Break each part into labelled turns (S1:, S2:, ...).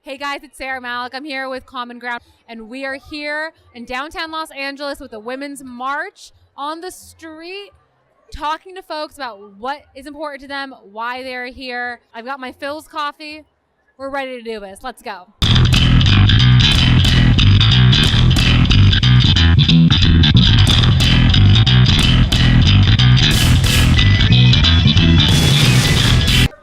S1: Hey guys, it's Sarah Malik. I'm here with Common Ground, and we are here in downtown Los Angeles with the Women's March on the street, talking to folks about what is important to them, why they're here. I've got my Phil's coffee. We're ready to do this. Let's go.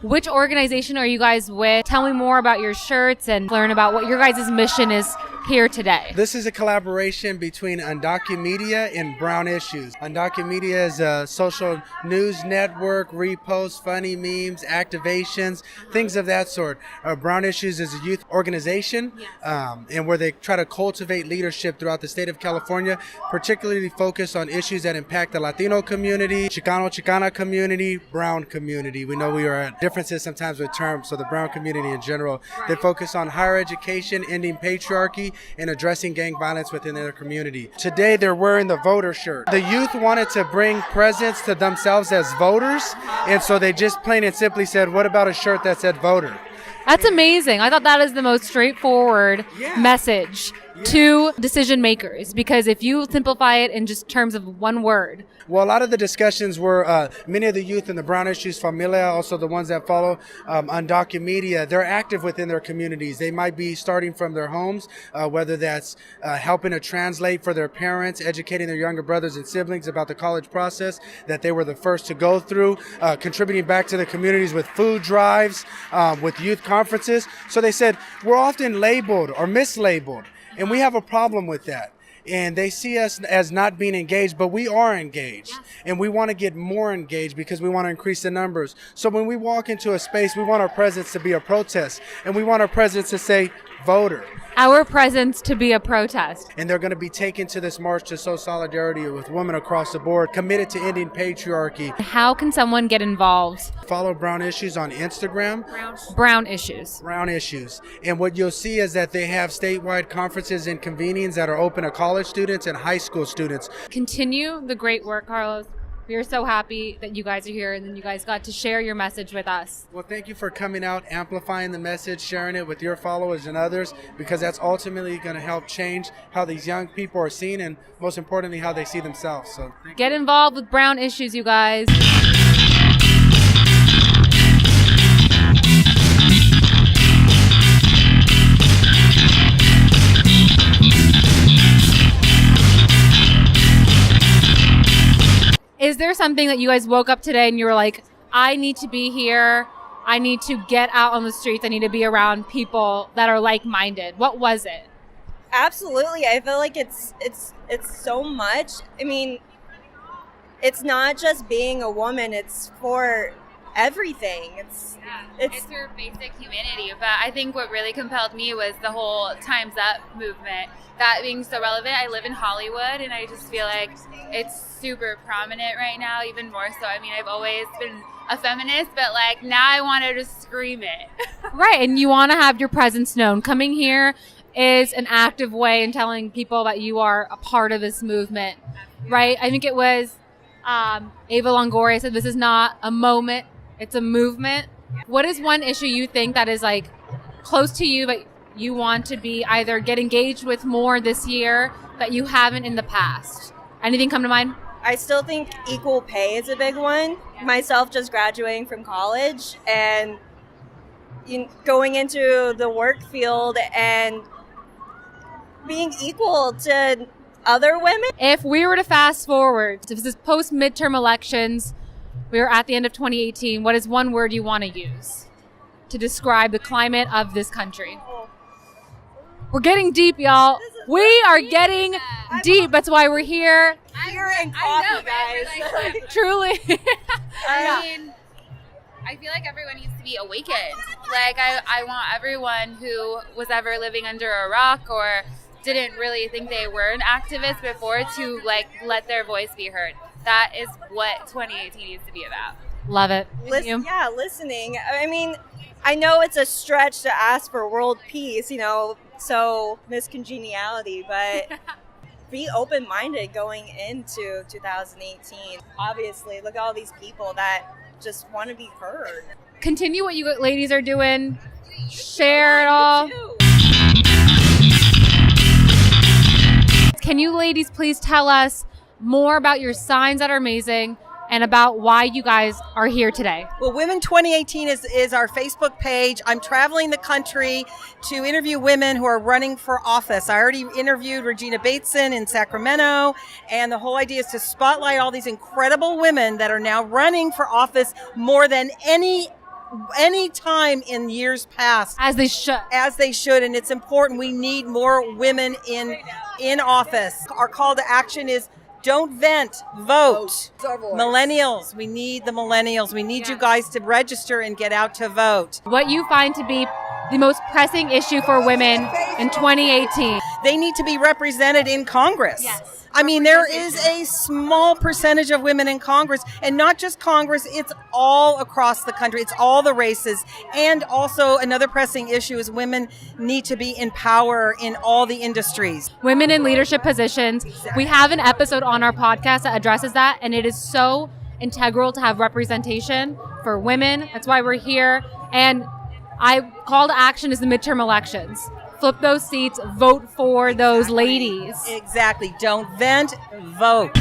S1: Which organization are you guys with? Tell me more about your shirts and learn about what your guys' mission is here today.
S2: This is a collaboration between Undocumedia and Brown Issues. Undocumedia is a social news network, reposts, funny memes, activations, things of that sort. Brown Issues is a youth organization, and where they try to cultivate leadership throughout the state of California, particularly focused on issues that impact the Latino community, Chicana community, Brown community. We know we are at differences sometimes with terms, so the Brown community in general. They focus on higher education, ending patriarchy, and addressing gang violence within their community. Today, they're wearing the voter shirt. The youth wanted to bring presence to themselves as voters, and so they just plain and simply said, what about a shirt that said voter?
S1: That's amazing. I thought that is the most straightforward message to decision makers, because if you simplify it in just terms of one word.
S2: Well, a lot of the discussions were many of the youth in the Brown Issues Familia, also the ones that follow Undocumedia, they're active within their communities. They might be starting from their homes, whether that's helping to translate for their parents, educating their younger brothers and siblings about the college process that they were the first to go through, contributing back to the communities with food drives, with youth conferences. So they said, we're often labeled or mislabeled, and we have a problem with that. And they see us as not being engaged, but we are engaged. And we want to get more engaged because we want to increase the numbers. So when we walk into a space, we want our presence to be a protest. And we want our presence to say, voter.
S1: Our presence to be a protest.
S2: And they're going to be taken to this march to show solidarity with women across the board, committed to ending patriarchy.
S1: How can someone get involved?
S2: Follow Brown Issues on Instagram.
S1: Brown Issues.
S2: Brown Issues. And what you'll see is that they have statewide conferences and convenings that are open to college students and high school students. Continue
S1: the great work, Carlos. We are so happy that you guys are here and then you guys got to share your message with us.
S2: Well, thank you for coming out, amplifying the message, sharing it with your followers and others, because that's ultimately going to help change how these young people are seen and, most importantly, how they see themselves. So
S1: get involved with Brown Issues, you guys. Is there something that you guys woke up today and you were like, I need to be here, I need to get out on the streets, I need to be around people that are like-minded? What was it?
S3: Absolutely. I feel like it's so much. I mean, it's not just being a woman, it's for everything. It's
S4: your basic humanity. But I think what really compelled me was the whole Time's Up movement. That being so relevant. I live in Hollywood, and I just feel like it's super prominent right now, even more so. I mean, I've always been a feminist, but like now I want to just scream it.
S1: Right, and you want to have your presence known. Coming here is an active way in telling people that you are a part of this movement, right? I think it was Ava Longoria said, this is not a moment, it's a movement. What is one issue you think that is like close to you, but you want to be either get engaged with more this year that you haven't in the past? Anything come to mind?
S3: I still think equal pay is a big one. Myself just graduating from college and going into the work field and being equal to other women.
S1: If we were to fast forward, if this is post-midterm elections, we are at the end of 2018, what is one word you want to use to describe the climate of this country? We're getting deep, y'all. We are getting deep. That's why we're here.
S3: Beer and coffee, guys.
S1: Truly.
S4: I mean, I feel like everyone needs to be awakened. Like, I want everyone who was ever living under a rock or didn't really think they were an activist before to, like, let their voice be heard. That is what 2018 needs to be about.
S1: Love it.
S3: Listening. I mean, I know it's a stretch to ask for world peace, so miscongeniality, but be open-minded going into 2018. Obviously, look at all these people that just want to be heard.
S1: Continue what you ladies are doing. Share it all. Can you ladies please tell us more about your signs that are amazing and about why you guys are here today?
S5: Well, Women 2018 is our Facebook page. I'm traveling the country to interview women who are running for office. I already interviewed Regina Bateson in Sacramento, and the whole idea is to spotlight all these incredible women that are now running for office more than any time in years past.
S1: As they should.
S5: As they should, and it's important. We need more women in office. Our call to action is don't vent, vote. Millennials, we need the millennials. We need you guys to register and get out to vote.
S1: What you find to be the most pressing issue for women in 2018?
S5: They need to be represented in Congress.
S1: Yes.
S5: I mean, there is a small percentage of women in Congress, and not just Congress, it's all across the country. It's all the races. And also another pressing issue is women need to be in power in all the industries.
S1: Women in leadership positions. We have an episode on our podcast that addresses that, and it is so integral to have representation for women. That's why we're here. And call to action is the midterm elections. Flip those seats, vote for those ladies.
S5: Exactly. Don't vent, vote.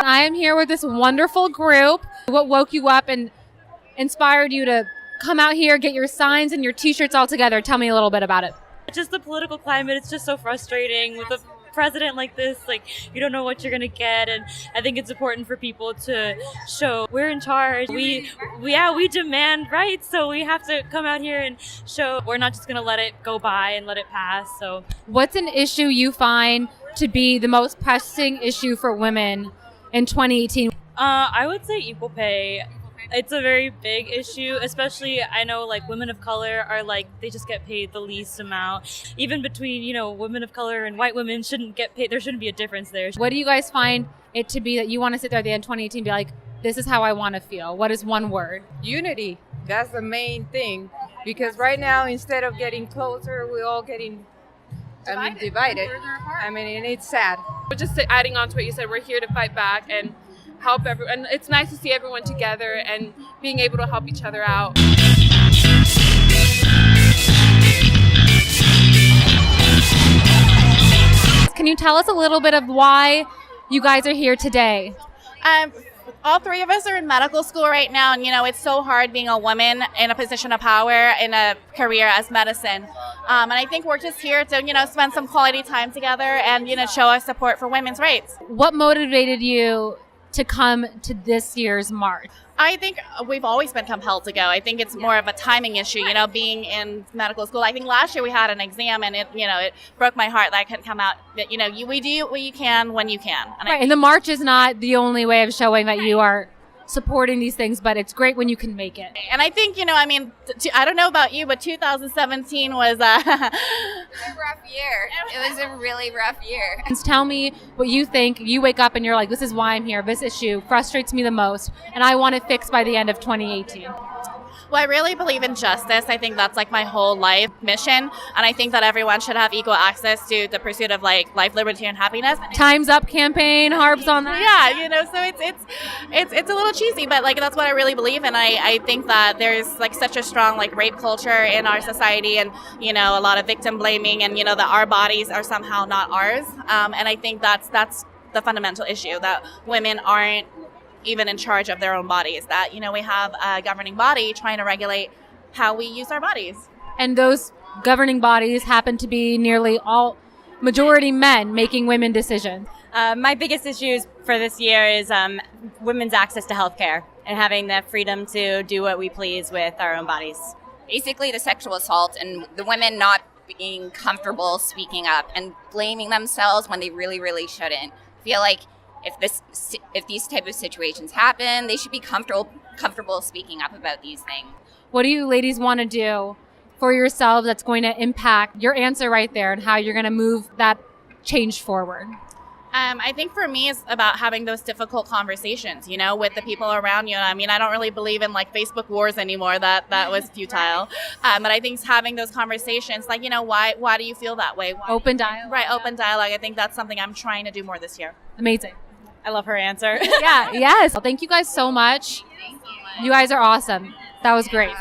S1: I am here with this wonderful group. What woke you up and inspired you to come out here, get your signs and your t-shirts all together? Tell me a little bit about it.
S6: Just the political climate, it's just so frustrating with a president like this. Like, you don't know what you're gonna get, and I think it's important for people to show we're in charge. We demand rights, so we have to come out here and show we're not just gonna let it go by and let it pass. So
S1: what's an issue you find to be the most pressing issue for women in 2018?
S6: I would say equal pay. It's a very big issue, especially I know like women of color are like, they just get paid the least amount. Even between, women of color and white women shouldn't get paid. There shouldn't be a difference there.
S1: What do you guys find it to be that you want to sit there at the end of 2018 and be like, this is how I want to feel? What is one word?
S7: Unity. That's the main thing. Because right now, instead of getting closer, we're all getting divided. And it's sad.
S8: But just adding on to what you said, we're here to fight back and help everyone. It's nice to see everyone together and being able to help each other out.
S1: Can you tell us a little bit of why you guys are here today?
S9: All three of us are in medical school right now, and it's so hard being a woman in a position of power in a career as medicine. And I think we're just here to spend some quality time together and show our support for women's rights.
S1: What motivated you to come to this year's march?
S9: I think we've always been compelled to go. I think it's more of a timing issue, being in medical school. I think last year we had an exam, and it broke my heart that I couldn't come out. But, we do what you can when you can.
S1: And the march is not the only way of showing that you are supporting these things, but it's great when you can make it.
S9: And I think, I don't know about you, but 2017 was
S10: It was a rough year. It was a really rough year.
S1: Tell me what you think. You wake up and you're like, this is why I'm here. This issue frustrates me the most, and I want it fixed by the end of 2018.
S9: Well, I really believe in justice. I think that's like my whole life mission. And I think that everyone should have equal access to the pursuit of life, liberty, and happiness.
S1: Time's Up campaign harps on that.
S9: Yeah, so it's a little cheesy, but that's what I really believe in. I think that there's such a strong rape culture in our society, and a lot of victim blaming, and that our bodies are somehow not ours. And I think that's the fundamental issue, that women aren't even in charge of their own bodies, that we have a governing body trying to regulate how we use our bodies,
S1: and those governing bodies happen to be nearly all majority men making women decisions.
S11: My biggest issues for this year is women's access to healthcare and having the freedom to do what we please with our own bodies.
S10: Basically the sexual assault and the women not being comfortable speaking up and blaming themselves when they really, really shouldn't. I feel like if these type of situations happen, they should be comfortable speaking up about these things.
S1: What do you ladies want to do for yourselves that's going to impact your answer right there and how you're going to move that change forward?
S9: I think for me, it's about having those difficult conversations, with the people around you. I don't really believe in Facebook wars anymore. That was futile. But I think it's having those conversations, why do you feel that way?
S1: Open dialogue.
S9: Right, open dialogue. I think that's something I'm trying to do more this year.
S1: Amazing.
S11: I love her answer.
S1: Yeah, yes. Well, thank you guys so much. You guys are awesome. That was great.